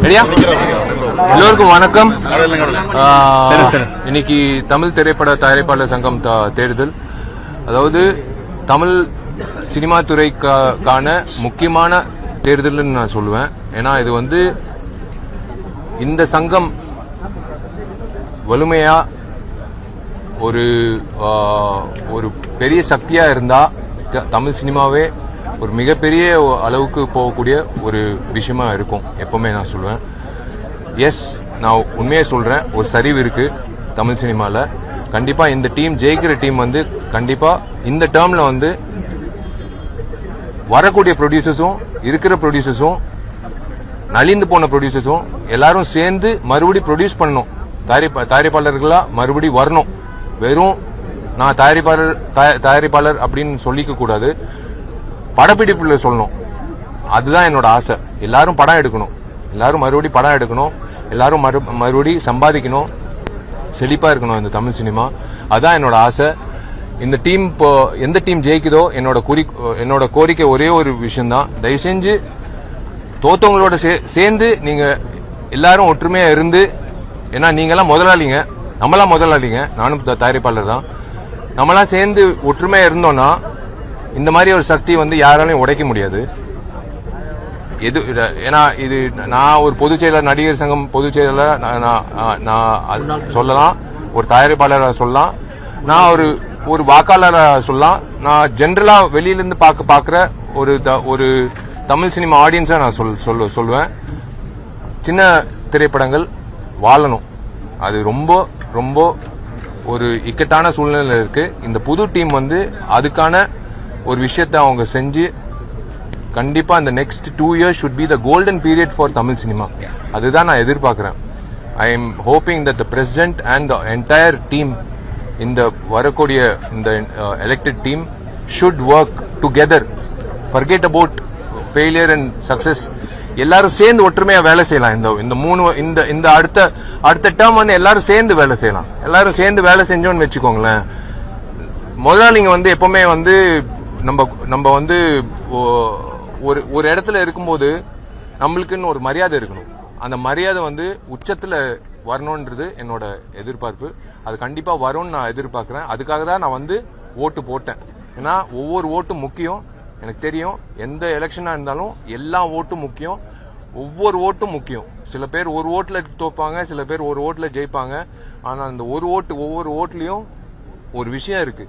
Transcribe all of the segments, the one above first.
ரெடியா? எல்லோருக்கும் வணக்கம். இன்னைக்கு தமிழ் திரைப்பட தயாரிப்பாளர் சங்கம் தேர்தல், அதாவது தமிழ் சினிமா துறைக்கான முக்கியமான தேர்தல்னு நான் சொல்லுவேன். ஏன்னா இது இந்த சங்கம் வலிமையா ஒரு பெரிய சக்தியா இருந்தா தமிழ் சினிமாவே ஒரு மிகப்பெரிய அளவுக்கு போகக்கூடிய ஒரு விஷயமா இருக்கும் எப்பவுமே நான் சொல்லுவேன். எஸ், நான் உண்மையே சொல்றேன், ஒரு சரிவு இருக்கு தமிழ் சினிமால. கண்டிப்பா இந்த டீம் ஜெயிக்கிற டீம் கண்டிப்பா இந்த டேர்ம்ல வரக்கூடிய ப்ரொடியூசர்ஸும் இருக்கிற ப்ரொடியூசர்ஸும் நலிந்து போன ப்ரொடியூசர்ஸும் எல்லாரும் சேர்ந்து மறுபடி ப்ரொடியூஸ் பண்ணணும். தயாரிப்பாளர்களா மறுபடி வரணும். வெறும் நான் தயாரிப்பாளர் அப்படின்னு சொல்லிக்க கூடாது, படப்பிடிப்புல சொல்லணும். அதுதான் என்னோட ஆசை. எல்லாரும் படம் எடுக்கணும், எல்லாரும் மறுபடி படம் எடுக்கணும், எல்லாரும் மறுபடி சம்பாதிக்கணும், செழிப்பா இருக்கணும் இந்த தமிழ் சினிமா. அதான் என்னோட ஆசை. இந்த டீம் எந்த டீம் ஜெயிக்குதோ என்னோட கோரிக்கை ஒரே ஒரு விஷயம் தான், தயவு செஞ்சு தோத்தவங்களோட சேர்ந்து நீங்க எல்லாரும் ஒற்றுமையா இருந்து, ஏன்னா நீங்கெல்லாம் முதலாளிங்க, நம்மளாம் முதலாளிங்க, நானும் தயாரிப்பாளர் தான். நம்மளாம் சேர்ந்து ஒற்றுமையா இருந்தோம்னா இந்த மாதிரி ஒரு சக்தி யாராலையும் உடைக்க முடியாது. ஏன்னா இது நான் ஒரு பொதுச் செயலர், நடிகர் சங்கம் பொதுச் செயலர் நான் சொல்லலாம், ஒரு தயாரிப்பாளராக சொல்லலாம், நான் ஒரு வாக்காளராக சொல்லலாம், நான் ஜென்ரலா வெளியிலிருந்து பாக்குற ஒரு தமிழ் சினிமா ஆடியன்ஸா நான் சொல்லுவேன். சின்ன திரைப்படங்கள் வாழணும். அது ரொம்ப ரொம்ப ஒரு இக்கட்டான சூழ்நிலை இருக்கு. இந்த புது டீம் அதுக்கான ஒரு விஷயத்தை அவங்க செஞ்சு கண்டிப்பா இந்த next 2 years should be the golden period for Tamil cinema. அதுதான் நான் எதிர்பார்க்கிறேன். I am hoping that the president and the entire team, இந்த வரக்கூடிய இந்த elected team should work together, forget about failure and success. எல்லாரும் சேர்ந்து ஒற்றுமையா வேலை செய்யலாம். இந்த அடுத்த டேர்ம் எல்லாரும் சேர்ந்து வேலை செய்யலாம். எல்லாரும் சேர்ந்து வேலை செஞ்சோன்னு வச்சுக்கோங்களேன். முதலாளிங்க எப்பவுமே நம்ம ஒரு இடத்துல இருக்கும்போது நம்மளுக்குன்னு ஒரு மரியாதை இருக்கணும். அந்த மரியாதை உச்சத்துல வரணும்ன்றது என்னோட எதிர்பார்ப்பு. அது கண்டிப்பா வரும்னு நான் எதிர்பார்க்கிறேன். அதுக்காக தான் நான் ஓட்டு போட்டேன். ஏன்னா ஒவ்வொரு ஓட்டும் முக்கியம். எனக்கு தெரியும், எந்த எலெக்ஷனா இருந்தாலும் எல்லா ஓட்டும் முக்கியம், ஒவ்வொரு ஓட்டும் முக்கியம். சில பேர் ஒரு ஓட்டுல தோப்பாங்க, சில பேர் ஒரு ஓட்டுல ஜெயிப்பாங்க. ஆனா அந்த ஒவ்வொரு ஓட்டுலயும் ஒரு விஷயம் இருக்கு,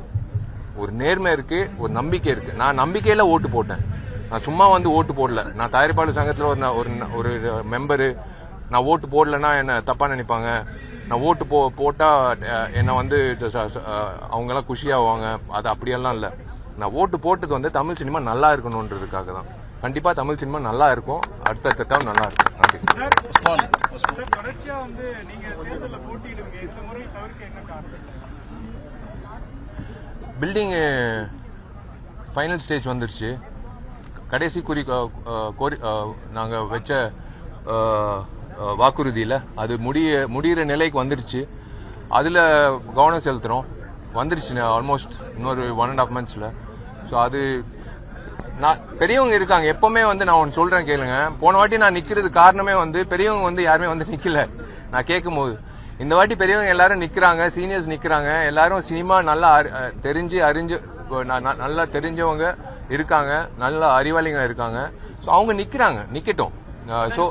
ஒரு நேர்மை இருக்கு, ஒரு நம்பிக்கை இருக்கு. நான் நம்பிக்கையில ஓட்டு போட்டேன். நான் சும்மா ஓட்டு போடல. நான் தயாரிப்பாளர் சங்கத்துல ஒரு மெம்பரு. நான் ஓட்டு போடலன்னா என்ன தப்பா நினைப்பாங்க. நான் ஓட்டு போட்டா என்ன அவங்க எல்லாம் குஷியாவாங்க. அது அப்படியெல்லாம் இல்ல. நான் ஓட்டு போட்டது தமிழ் சினிமா நல்லா இருக்கணும்ன்றதுக்காக தான். கண்டிப்பா தமிழ் சினிமா நல்லா இருக்கும், அடுத்த டேர்ம் நல்லா இருக்கும். பில்டிங் ஃபைனல் ஸ்டேஜ் வந்துருச்சு. கடைசி நாங்க வச்ச வாக்குறுதியில அது முடிகிற நிலைக்கு வந்துருச்சு. அதுல கவனம் செலுத்துறோம். வந்துருச்சு ஆல்மோஸ்ட் இன்னொரு 1.5 monthsல. ஸோ அது பெரியவங்க இருக்காங்க எப்பவுமே. நான் ஒன்று சொல்றேன் கேளுங்க. போன வாட்டி நான் நிக்கிறது காரணமே பெரியவங்க யாருமே நிக்கல. நான் கேட்கும் போது இந்த வாட்டி பெரியவங்க எல்லாரும் நிக்கிறாங்க, சீனியர்ஸ் நிக்கிறாங்க. எல்லாரும் சினிமா நல்லா அறிஞ்சு நல்லா தெரிஞ்சவங்க இருக்காங்க, நல்ல அறிவாளிங்க இருக்காங்க. ஸோ அவங்க நிக்கட்டும். ஸோ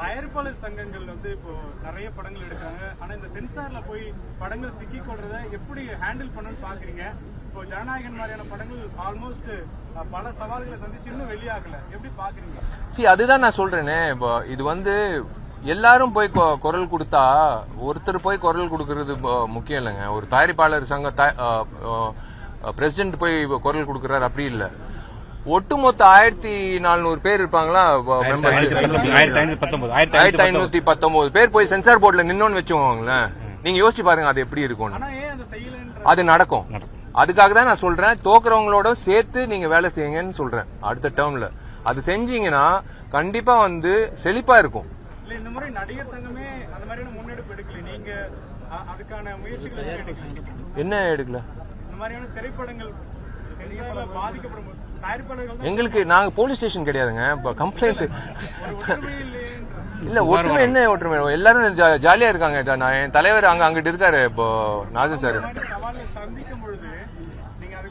தயாரிப்பாளர் சங்கங்கள் இப்போ நிறைய படங்கள் எடுக்கிறாங்க. ஆனா இந்த சென்சார்ல போய் படங்கள் சிக்கி கொள்றத எப்படி ஹேண்டில் பண்ணணும்னு பாக்குறீங்க? இப்போ ஜனநாயகன் மாதிரியான படங்கள் ஆல்மோஸ்ட் பல சவால்களை சந்திச்சு இன்னும் வெளியாகல, எப்படி பாக்குறீங்க? அதுதான் நான் சொல்றேனே. இப்போ இது எல்லாரும் போய் குரல் கொடுத்தா, ஒருத்தர் போய் குரல் கொடுக்கறது முக்கியம் இல்லைங்க. ஒரு தயாரிப்பாளர் சங்க பிரசிடென்ட் போய் குரல் கொடுக்கறாரு அப்படி இல்ல. ஒட்டுமொத்த 1400 பேர் இருப்பாங்களா மெம்பர்ஸ், 1519 பேர் போய் சென்சார் போர்டுல நின்னோன்னு வச்சுக்கோங்களேன். நீங்க யோசிச்சு பாருங்க அது எப்படி இருக்கும். அது நடக்கும். அதுக்காக தான் நான் சொல்றேன், தோக்குறவங்களோட சேர்த்து நீங்க வேலை செய்யுங்கன்னு சொல்றேன். அடுத்த டேர்ம்ல அது செஞ்சீங்கன்னா கண்டிப்பா செழிப்பா இருக்கும். இந்த முறை நடிகர் சங்கமே அந்த மாதிரியான முன்னெடுப்பு எடுக்கல. நீங்க அதுக்கான முயற்சிகள் என்ன எடுக்கல? இந்த மாதிரியான திரைப்படங்கள் எங்களுக்கு நாங்க போலீஸ் ஸ்டேஷன் கிடையாதுங்க. கம்ப்ளைண்ட் இல்ல ஒற்றுமை என்ன ஒற்றுமை, எல்லாரும் ஜாலியா இருக்காங்க. நான் என் தலைவர் அங்கிட்டு இருக்காரு இப்போ நாசர் சார். சவாலை சந்திக்கும் பொழுது